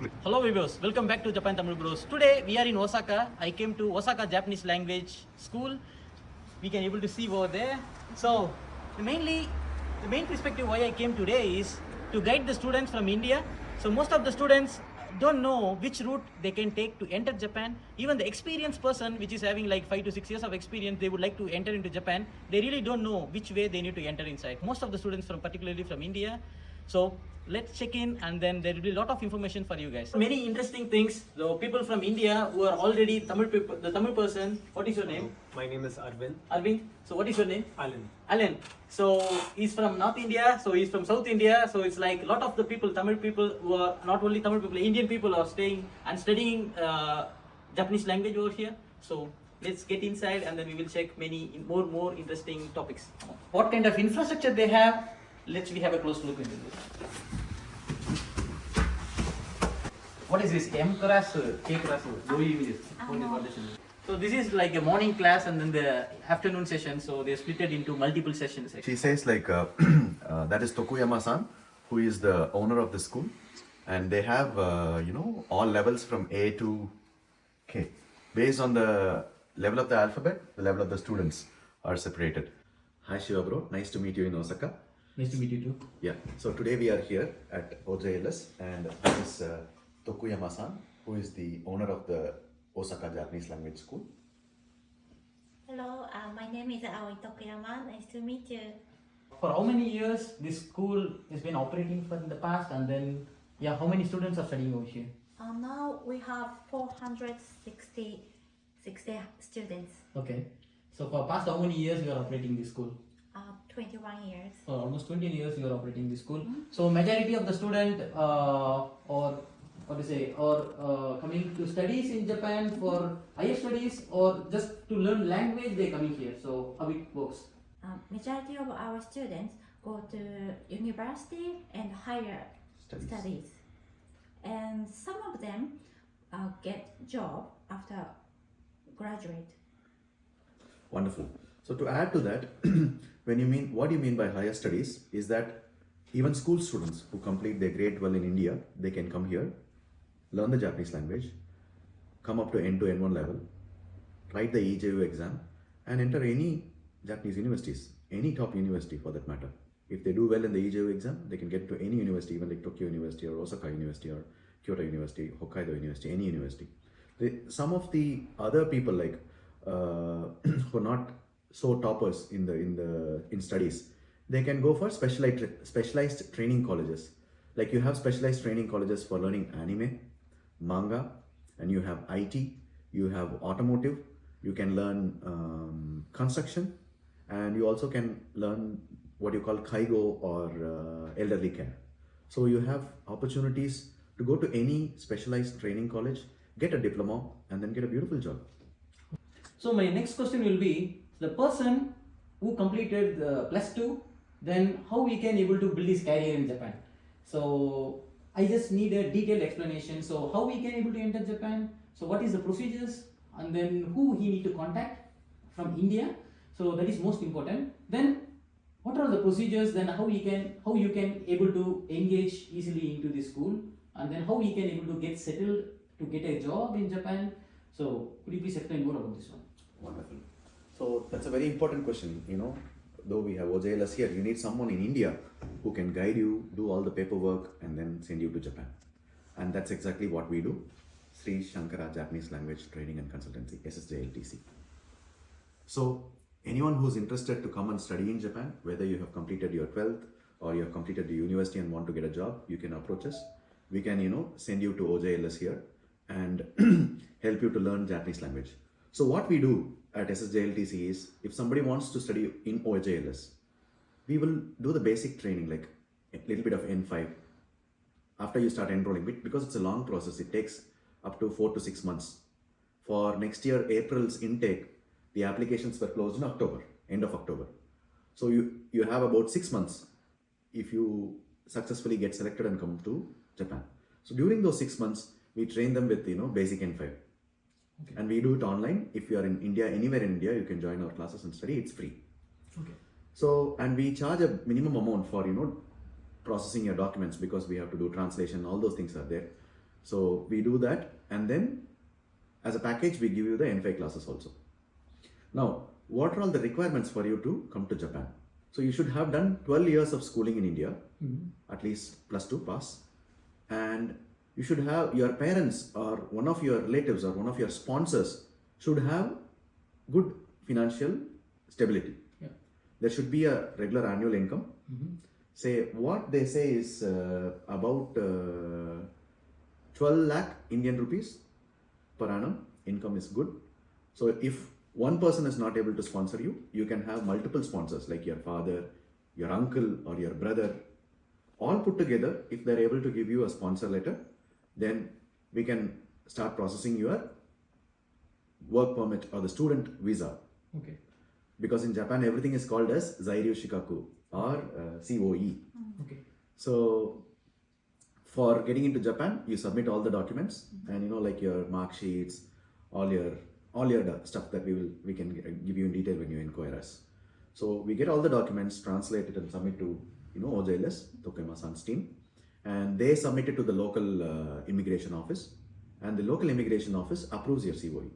Hello viewers, welcome back to Japan Tamil Bros. Today we are in Osaka. I came to Osaka Japanese Language School. We can able to see over there. So the main perspective why I came today is to guide the students from India. So most of the students don't know which route they can take to enter Japan. Even the experienced person which is having like 5 to 6 years of experience, they would like to enter into Japan. They really don't know which way they need to enter inside. Most of the students particularly from India. So let's check in and then there will be a lot of information for you guys. Many interesting things. So people from India who are already Tamil people, the Tamil person. What is your name? My name is Arvind. Arvind. So what is your name? Alan. Alan. So he's from North India, so he's from South India. So it's like a lot of the people, Tamil people who are not only Tamil people, Indian people are staying and studying Japanese language over here. So let's get inside and then we will check many more interesting topics. What kind of infrastructure they have? We have a close look into this. What is this? M class, K class, So this is like a morning class and then the afternoon session. So they split it into multiple sessions. She says like that is Tokuyama-san, who is the owner of the school, and they have all levels from A to K. Based on the level of the alphabet, the level of the students are separated. Hi Shiva bro, nice to meet you in Osaka. Nice to meet you too. Yeah, so today we are here at OJLS and this is Tokuyama-san, who is the owner of the Osaka Japanese Language School. Hello, my name is Aoi Tokuyama. Nice to meet you. For how many years this school has been operating for in the past, and then how many students are studying over here? Now we have 460 students. Okay. So for past how many years you are operating this school? 21 years. For almost 20 years you are operating this school. So majority of the student coming to studies in Japan for higher studies or just to learn language they coming here. So how it works? Majority of our students go to university and higher studies. And some of them get job after graduate. Wonderful. So to add to that, what do you mean by higher studies is that even school students who complete their grade 12 in India, they can come here, learn the Japanese language, come up to N2, N1 level, write the EJU exam and enter any Japanese universities, any top university for that matter. If they do well in the EJU exam, they can get to any university, even like Tokyo University or Osaka University or Kyoto University, Hokkaido University, any university. Some of the other people like who are not so toppers in studies, they can go for specialized training colleges. Like you have specialized training colleges for learning anime, manga, and you have IT, you have automotive, you can learn construction, and you also can learn what you call kaigo or elderly care. So you have opportunities to go to any specialized training college, get a diploma, and then get a beautiful job. So my next question will be, the person who completed the +2, then how we can able to build his career in Japan? So I just need a detailed explanation. So how we can able to enter Japan? So what is the procedures? And then who he need to contact from India? So that is most important. Then what are the procedures? Then how you can able to engage easily into the school? And then how we can able to get settled to get a job in Japan? So could you please explain more about this one? Wonderful. So that's a very important question. Though we have OJLS here, you need someone in India who can guide you, do all the paperwork, and then send you to Japan. And that's exactly what we do. Sri Shankara Japanese Language Training and Consultancy, SSJLTC. So anyone who's interested to come and study in Japan, whether you have completed your 12th or you have completed the university and want to get a job, you can approach us. We can, send you to OJLS here and help you to learn Japanese language. So what we do at SSJLTC is, if somebody wants to study in OJLS, we will do the basic training, like a little bit of N5 after you start enrolling. Because it's a long process, it takes up to 4 to 6 months. For next year, April's intake, the applications were closed in October, end of October. So you have about 6 months if you successfully get selected and come to Japan. So during those 6 months, we train them with basic N5. Okay. And we do it online. If you are in India, anywhere in India, you can join our classes and study. It's free. Okay. So, and we charge a minimum amount for, processing your documents, because we have to do translation, all those things are there. So we do that, and then as a package we give you the N5 classes also. Now, what are all the requirements for you to come to Japan? So you should have done 12 years of schooling in India, at least +2 pass, and you should have your parents or one of your relatives or one of your sponsors should have good financial stability. Yeah. There should be a regular annual income. Say what they say is about 12 lakh Indian rupees per annum income is good. So if one person is not able to sponsor you, you can have multiple sponsors like your father, your uncle or your brother, all put together. If they're able to give you a sponsor letter, then we can start processing your work permit or the student visa. Okay. Because in Japan everything is called as Zairyu Shikaku or COE. Okay. So for getting into Japan, you submit all the documents and like your mark sheets, all your stuff that we can give you in detail when you inquire us. So we get all the documents, translate it and submit to OJLS, Tokuyama-san's team, and they submit it to the local immigration office, and the local immigration office approves your COE.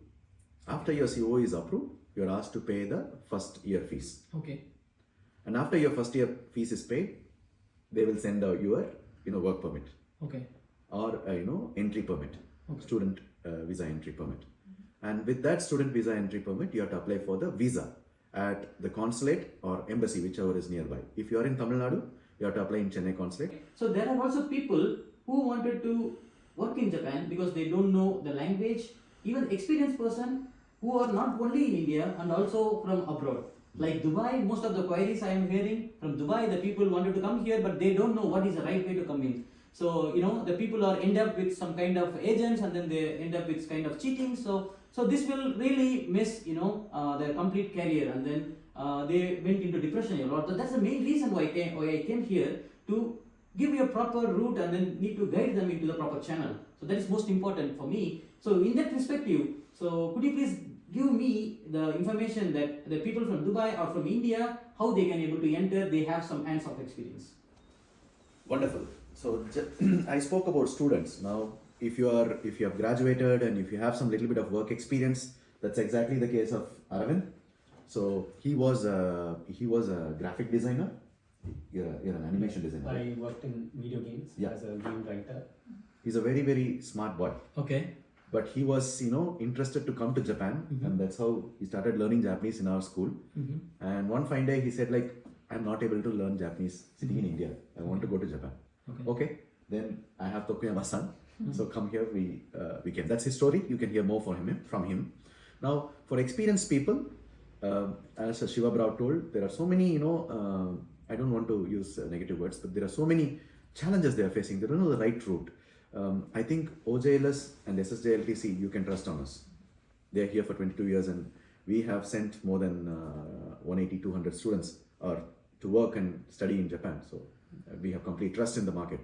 After your COE is approved, you are asked to pay the first year fees. Okay. And after your first year fees is paid, they will send out your work permit. Okay. Or entry permit, Okay. student visa entry permit. And with that student visa entry permit, you have to apply for the visa at the consulate or embassy, whichever is nearby. If you are in Tamil Nadu, you have to apply in Chennai consulate. So there are also people who wanted to work in Japan because they don't know the language, even experienced person who are not only in India and also from abroad. Like Dubai, most of the queries I am hearing from Dubai, the people wanted to come here but they don't know what is the right way to come in. So the people are end up with some kind of agents and then they end up with kind of cheating. So this will really miss their complete career, and then they went into depression a lot. So that's the main reason why I came here, to give you a proper route and then need to guide them into the proper channel. So that is most important for me. So in that perspective, so could you please give me the information that the people from Dubai or from India, how they can able to enter, they have some hands-on experience. Wonderful. So I spoke about students. Now, if you have graduated and if you have some little bit of work experience, that's exactly the case of Aravind. So he was a graphic designer. You're an animation designer. I worked in video games as a game writer. He's a very, very smart boy. Okay. But he was interested to come to Japan, and that's how he started learning Japanese in our school. And one fine day he said, like, I'm not able to learn Japanese sitting in India. I want to go to Japan. Okay. Then I have Tokuyama-san. So come here, we came. That's his story. You can hear more from him. Now, for experienced people, as Shiva Brau told, there are so many, I don't want to use negative words, but there are so many challenges they are facing. They don't know the right route. I think OJLS and SSJLTC, you can trust on us. They are here for 22 years and we have sent more than 180-200 students to work and study in Japan. So we have complete trust in the market.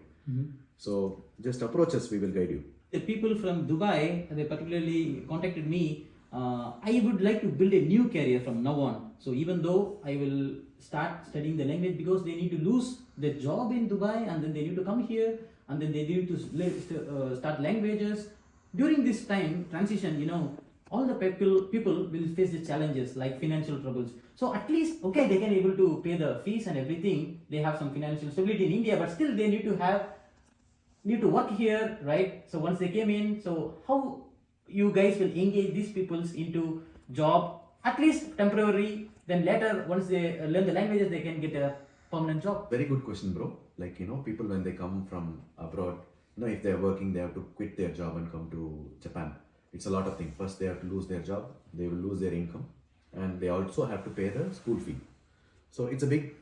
So just approach us, we will guide you. The people from Dubai, they particularly contacted me. I would like to build a new career from now on. So even though I will start studying the language, because they need to lose their job in Dubai and then they need to come here and then they need to start languages. During this time, transition, all the people will face the challenges like financial troubles. So at least, okay, they can able to pay the fees and everything. They have some financial stability in India, but still they need to work here, right? So once they came in, so how you guys will engage these peoples into job, at least temporary, then later once they learn the languages, they can get a permanent job. Very good question, bro. Like, people when they come from abroad, if they're working, they have to quit their job and come to Japan. It's a lot of things. First, they have to lose their job, they will lose their income, and they also have to pay the school fee. So it's a big,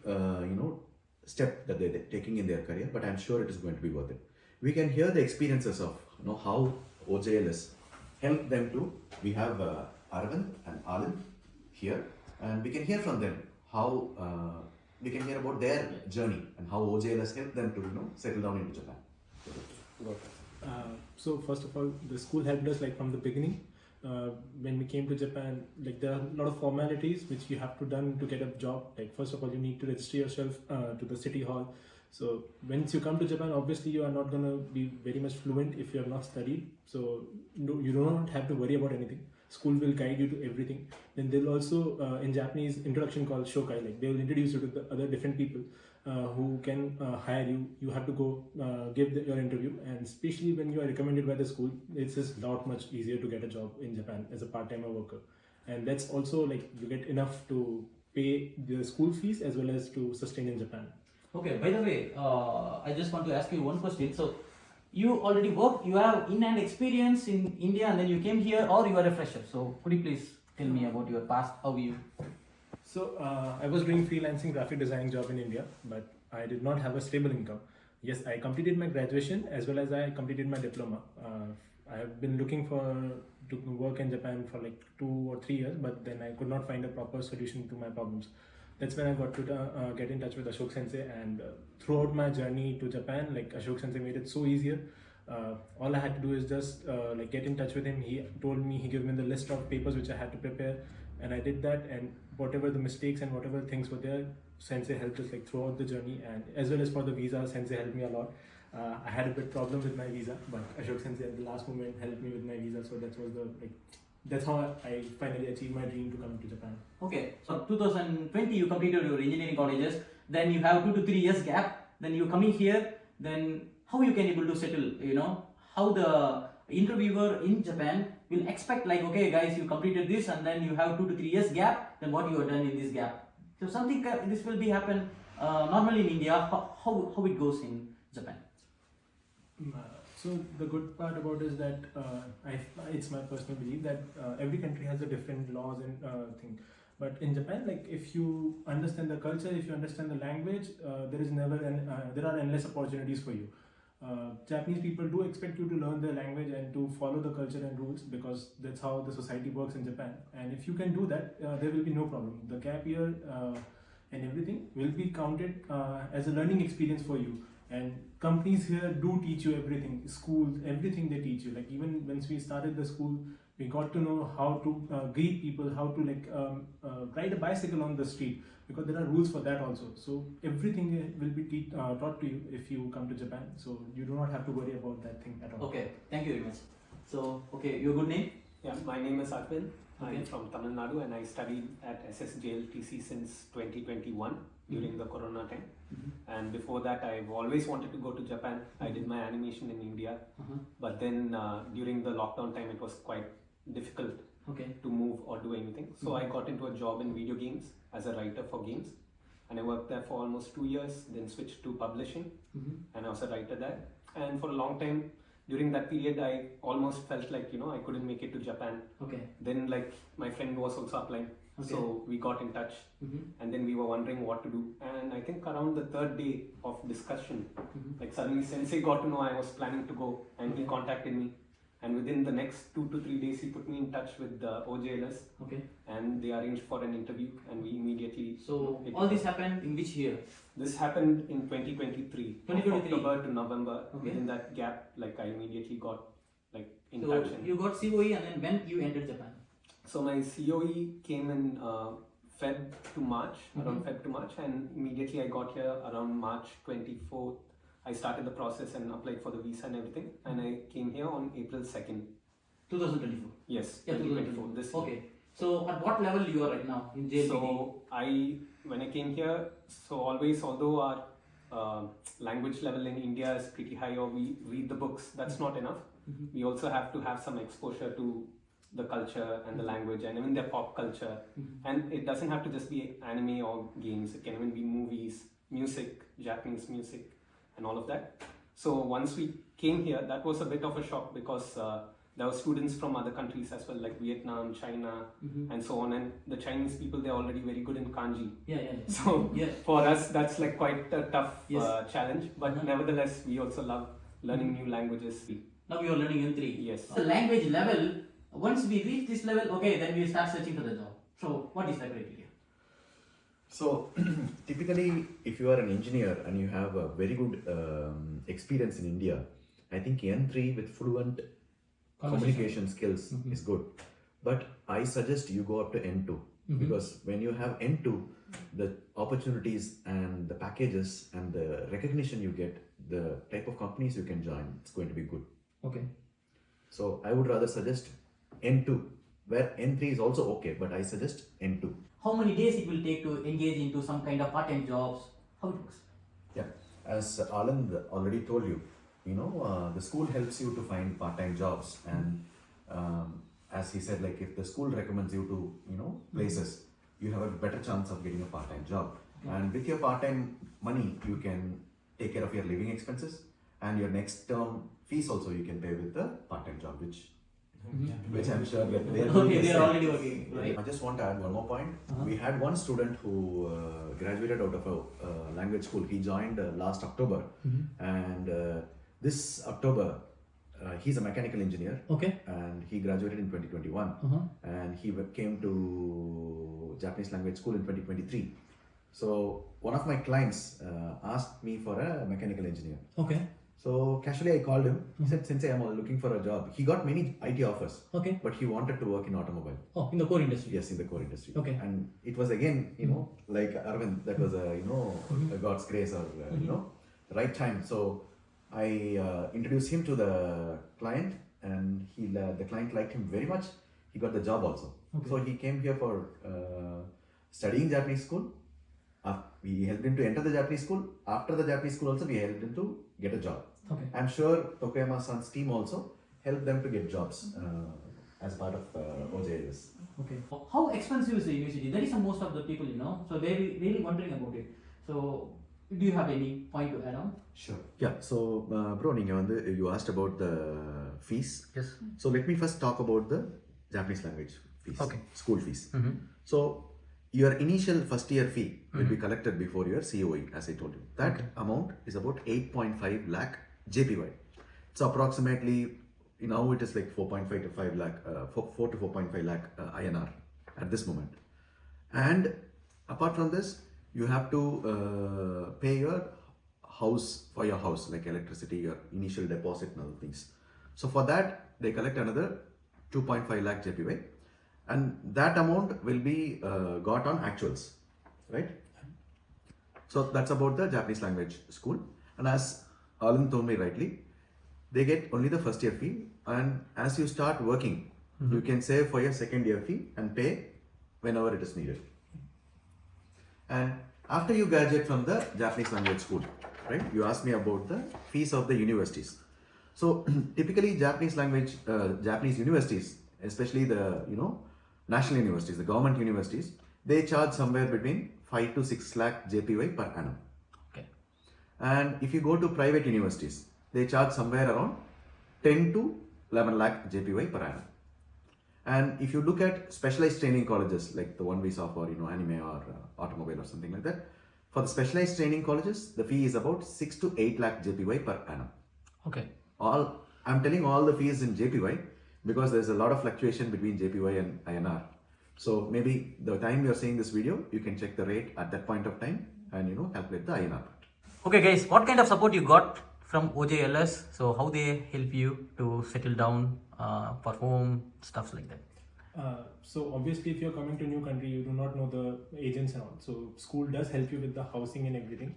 step that they're taking in their career, but I'm sure it is going to be worth it. We can hear the experiences of, how OJLS help them to. We have Aravind and Alim here, and we can hear from them how we can hear about their journey and how OJLS helped them to settle down into Japan. So first of all, the school helped us from the beginning. When we came to Japan, there are a lot of formalities which you have to done to get a job. First of all, you need to register yourself to the city hall. So once you come to Japan, obviously you are not going to be very much fluent if you have not studied. So no, you do not have to worry about anything. School will guide you to everything. Then they'll also in Japanese introduction called shokai, like they will introduce you to the other different people who can hire you. You have to go give your interview, and especially when you are recommended by the school, it's just lot much easier to get a job in Japan as a part-timer worker. And that's also like you get enough to pay the school fees as well as to sustain in Japan. Okay, by the way, I just want to ask you one question. So, you already work, you have in-hand experience in India and then you came here, or you are a fresher. So, could you please tell me about your past, how you... So, I was doing freelancing graphic design job in India, but I did not have a stable income. Yes, I completed my graduation as well as I completed my diploma. I have been looking to work in Japan for like 2 or 3 years, but then I could not find a proper solution to my problems. That's when I got to get in touch with Ashok Sensei, and throughout my journey to Japan, like Ashok Sensei made it so easier. All I had to do is just like get in touch with him. He told me, he gave me the list of papers which I had to prepare, and I did that. And whatever the mistakes and whatever things were there, Sensei helped us like throughout the journey. And as well as for the visa, Sensei helped me a lot. I had a bit problem with my visa, but Ashok Sensei at the last moment helped me with my visa. So that was that's how I finally achieved my dream to come to Japan. Okay, so 2020 you completed your engineering colleges, then you have 2 to 3 years gap, then you coming here, then how you can able to settle, how the interviewer in Japan will expect like, okay guys, you completed this and then you have 2 to 3 years gap, then what you have done in this gap. So something this will be happen normally in India, how it goes in Japan. So the good part about is that it's my personal belief that every country has a different laws and thing. But in Japan, like if you understand the culture, if you understand the language, there are endless opportunities for you. Japanese people do expect you to learn their language and to follow the culture and rules, because that's how the society works in Japan. And if you can do that, there will be no problem. The gap year and everything will be counted as a learning experience for you. And companies here do teach you everything, schools, everything they teach you. Like even once we started the school, we got to know how to greet people, how to ride a bicycle on the street, because there are rules for that also. So everything will be taught to you if you come to Japan. So you do not have to worry about that thing at all. Okay, thank you very much. So, okay, your good name? Yeah, my name is Arvind. Okay. I'm from Tamil Nadu and I studied at SSJLTC since 2021 during the Corona time. And before that, I've always wanted to go to Japan. I did my animation in India, but then during the lockdown time, it was quite difficult to move or do anything. So I got into a job in video games as a writer for games, and I worked there for almost 2 years, then switched to publishing, and I was a writer there. And for a long time, during that period, I almost felt like, I couldn't make it to Japan. Then like my friend was also applying. So we got in touch, and then we were wondering what to do. And I think around the 3rd day of discussion, like suddenly Sensei got to know I was planning to go, and he contacted me. And within the next 2 to 3 days, he put me in touch with the OJLS, and they arranged for an interview, and we immediately. So all this happened in which year? This happened in 2023. 2023. October to November. Within that gap, like I immediately got in So touch. you got COE, and then when you entered Japan? So my COE came in Feb to March, around Feb to March, and immediately I got here around March 24th. I started the process and applied for the visa and everything, and I came here on April 2nd. 2024? Yes, Yeah, 2024, this year. Okay. So at what level you are right now in JLPT? So when I came here, although our language level in India is pretty high, or we read the books, that's not enough. We also have to have some exposure to the culture and the language and even their pop culture. And it doesn't have to just be anime or games. It can even be movies, music, Japanese music, and all of that. So once we came here, that was a bit of a shock, because there were students from other countries as well, like Vietnam, China, and so on. And the Chinese people, they're already very good in kanji. So for us, that's like quite a tough challenge. But nevertheless, we also love learning new languages. Now you are learning N3. Yes. The language level, once we reach this level, okay, then we start searching for the job. So what is the criteria? So typically, if you are an engineer and you have a very good experience in India, I think N3 with fluent communication skills is good. But I suggest you go up to N2. Because when you have N2, the opportunities and the packages and the recognition you get, the type of companies you can join, it's going to be good. Okay. So I would rather suggest N2, where N3 is also okay, but I suggest N2. How many days it will take to engage into some kind of part-time jobs? How it works? Yeah, as Alan already told you, the school helps you to find part-time jobs, and as he said, like if the school recommends you to, places, you have a better chance of getting a part-time job. And with your part-time money, you can take care of your living expenses, and your next term fees also you can pay with the part-time job, which I'm sure that they are doing the they are same. already working, right? I just want to add one more point. We had one student who graduated out of a language school. He joined last October, and this October he's a mechanical engineer. Okay. And he graduated in 2021, and he came to Japanese language school in 2023. So one of my clients asked me for a mechanical engineer. Okay. So casually I called him. He said, "Sensei, I'm looking for a job." He got many IT offers. Okay. But he wanted to work in automobile. Oh, in the core industry. Yes, in the core industry. Okay. And it was again, like Arvind, that was a God's grace or right time. So I introduced him to the client, and the client liked him very much. He got the job also. Okay. So he came here for studying Japanese school. We helped him to enter the Japanese school. After the Japanese school also, we helped him to get a job. Okay. I'm sure Tokuyama-san's team also helped them to get jobs as part of OJLS. Okay. How expensive is the university? That is most of the people, so they're really wondering about it. So, do you have any point to add on? Sure. Yeah. So, bro, you asked about the fees. Yes. So let me first talk about the Japanese language fees. Okay. School fees. So your initial first year fee will be collected before your COE, as I told you. That amount is about 8.5 lakh JPY. So approximately, now it is like 4.5 to 5 lakh, 4 to 4.5 lakh INR at this moment. And apart from this, you have to pay your house, for your house, like electricity, your initial deposit and other things. So for that, they collect another 2.5 lakh JPY. And that amount will be got on actuals, right? So that's about the Japanese language school. And as Alan told me rightly, they get only the first year fee. And as you start working, you can save for your second year fee and pay whenever it is needed. And after you graduate from the Japanese language school, right? You asked me about the fees of the universities. So typically Japanese universities, especially the, national universities, the government universities, they charge somewhere between 5 to 6 lakh JPY per annum. Okay. And if you go to private universities, they charge somewhere around 10 to 11 lakh JPY per annum. And if you look at specialized training colleges, like the one we saw for, anime or automobile or something like that, for the specialized training colleges, the fee is about 6 to 8 lakh JPY per annum. Okay. I'm telling all the fees in JPY because there's a lot of fluctuation between JPY and INR. So maybe the time you're seeing this video, you can check the rate at that point of time and calculate the INR. Okay guys, what kind of support you got from OJLS? So how they help you to settle down, for home, stuff like that? So obviously if you're coming to a new country, you do not know the agents and all. So school does help you with the housing and everything.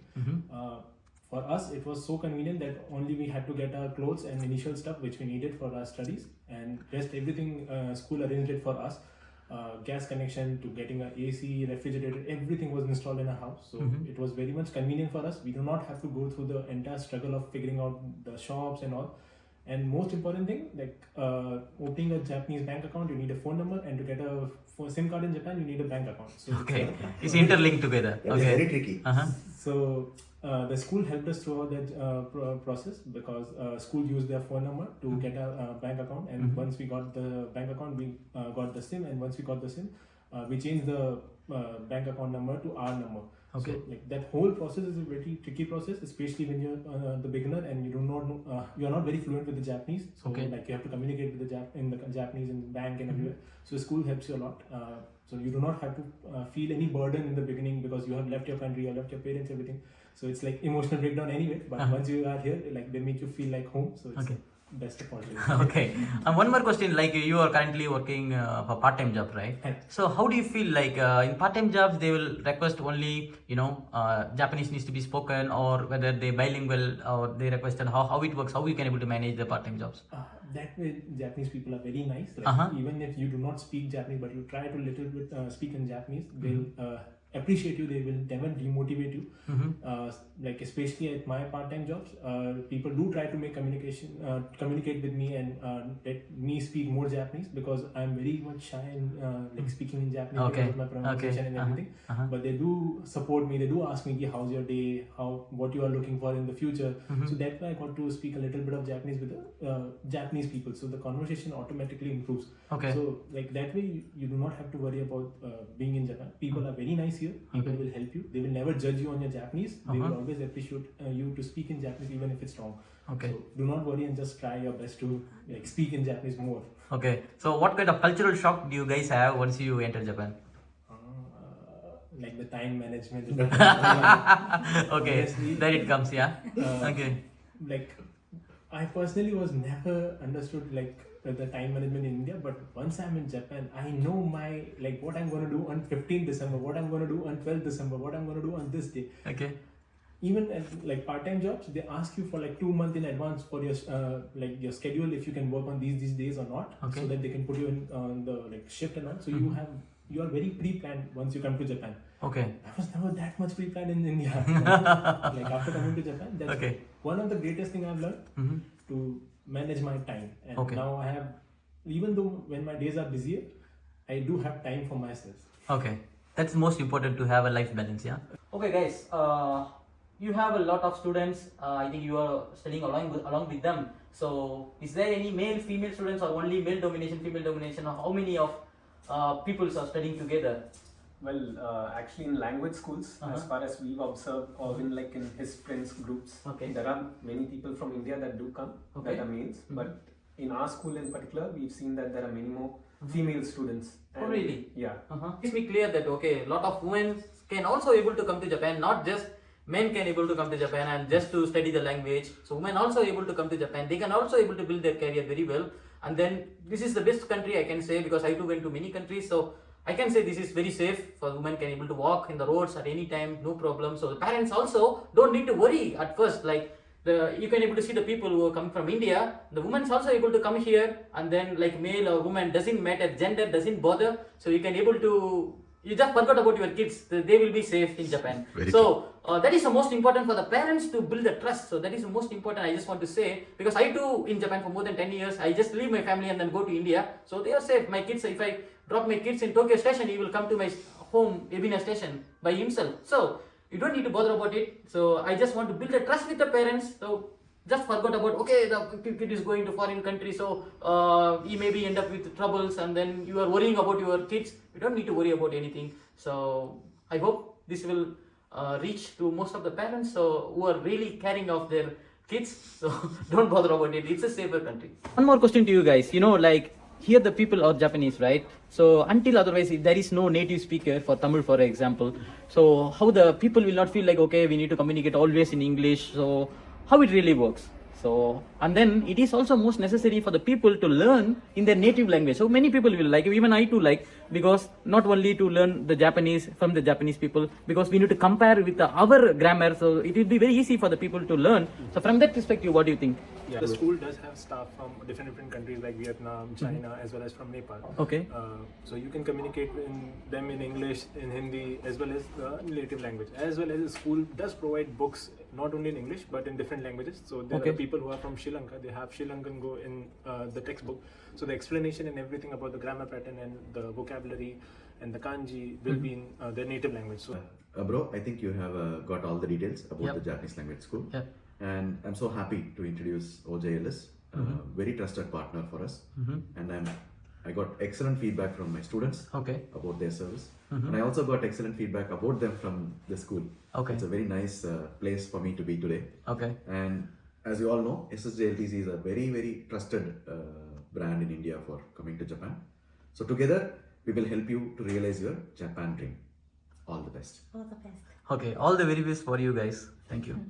For us, it was so convenient that only we had to get our clothes and initial stuff which we needed for our studies, and rest everything school arranged it for us. Gas connection to getting an AC, refrigerator, everything was installed in our house. So it was very much convenient for us. We do not have to go through the entire struggle of figuring out the shops and all. And most important thing, like opening a Japanese bank account, you need a phone number, and to get a SIM card in Japan, you need a bank account. So Okay, it's interlinked together. That is very tricky. So the school helped us throughout that process, because school used their phone number to get a bank account, and once we got the bank account, we got the SIM, and once we got the SIM, we changed the bank account number to our number. Okay. So like that whole process is a very tricky process, especially when you're the beginner and you do not know, you're not very fluent with the Japanese. So like you have to communicate with the Japanese in the bank and everywhere. So school helps you a lot. So you do not have to feel any burden in the beginning, because you have left your country, you left your parents, everything. So it's like emotional breakdown anyway. But once you are here, like they make you feel like home. So it's best opportunity. Okay. And one more question, like you are currently working for part-time job, right? Right. So how do you feel like in part-time jobs they will request only, Japanese needs to be spoken, or whether they bilingual, or they requested how it works, how we can able to manage the part-time jobs? That way, Japanese people are very nice. Like, Uh-huh. even if you do not speak Japanese, but you try to little bit speak in Japanese, they'll appreciate you. They will never demotivate you. Like especially at my part-time jobs, people do try to make communicate with me and let me speak more Japanese, because I'm very much shy in like speaking in Japanese Okay. because of my pronunciation and everything. But they do support me. They do ask me, how's your day? What you are looking for in the future? So that's why I got to speak a little bit of Japanese with the Japanese people. So the conversation automatically improves. Okay. So like that way, you do not have to worry about being in Japan. People are very nice here. People will help you. They will never judge you on your Japanese. They will always appreciate you to speak in Japanese even if it's wrong. Okay. So do not worry and just try your best to like speak in Japanese more. Okay. So what kind of cultural shock do you guys have once you enter Japan? Like the time management. Okay. Honestly, There it comes, yeah. uh, Okay. Like I personally was never understood like the time management in India, but once I'm in Japan, I know my like what I'm going to do on 15th December, what I'm going to do on 12th December, what I'm going to do on this day. Okay. Even at like part-time jobs, they ask you for like 2 months in advance for your like your schedule, if you can work on these days or not, Okay. so that they can put you in the like shift and all. So you are very pre-planned once you come to Japan. Okay. I was never that much pre-planned in India. Like after coming to Japan, that's Okay. one of the greatest thing I've learned to manage my time. And Okay. now I have, even though when my days are busier, I do have time for myself. Okay. That's most important, to have a life balance, yeah. Okay, guys. You have a lot of students. I think you are studying along with them. So, is there any male, female students, or only male domination, female domination, or how many of people are studying together? Well, actually in language schools, as far as we've observed, or in his friends groups, there are many people from India that do come, that are males. But in our school in particular, we've seen that there are many more female students. Oh, really? Yeah. It's me clear that a lot of women can also able to come to Japan, not just men can able to come to Japan and just to study the language. So women also able to come to Japan. They can also able to build their career very well. And then this is the best country I can say, because I too went to many countries. So I can say this is very safe for women, can able to walk in the roads at any time, no problem. So the parents also don't need to worry at first. Like you can able to see the people who come from India. The women's also able to come here, and then like male or woman doesn't matter, gender doesn't bother. So you can able to. You just forgot about your kids. They will be safe in Japan. So that is the most important for the parents to build the trust. So that is the most important. I just want to say, because I too in Japan for more than 10 years. I just leave my family and then go to India. So they are safe. My kids, if I drop my kids in Tokyo station, he will come to my home, Ebina station by himself. So you don't need to bother about it. So I just want to build a trust with the parents. So just forgot about, okay, the kid is going to foreign country, so he maybe end up with troubles, and then you are worrying about your kids. You don't need to worry about anything. So I hope this will reach to most of the parents who are really caring of their kids. So don't bother about it. It's a safer country. One more question to you guys. Like here the people are Japanese, right? So until otherwise, if there is no native speaker for Tamil, for example, so how the people will not feel like, okay, we need to communicate always in English. So how it really works. So, and then it is also most necessary for the people to learn in their native language. So many people will like, even I too like, because not only to learn the Japanese from the Japanese people, because we need to compare with our grammar. So it will be very easy for the people to learn. So from that perspective, what do you think? Yeah. The school does have staff from different countries like Vietnam, China, as well as from Nepal. Okay. So you can communicate them in English, in Hindi, as well as the native language. As well as the school does provide books not only in English but in different languages. So there are people who are from Sri Lanka. They have Sri Lankan Go in the textbook. So the explanation and everything about the grammar pattern and the vocabulary and the kanji will be in their native language. So, bro, I think you have got all the details about the Japanese language school. Yep. And I'm so happy to introduce OJLS, very trusted partner for us. And I got excellent feedback from my students about their service. And I also got excellent feedback about them from the school. It's a very nice place for me to be today. And as you all know, SSJLTC is a very, very trusted brand in India for coming to Japan. So together, we will help you to realize your Japan dream. All the best. All the best. Okay, all the very best for you guys. Thank you.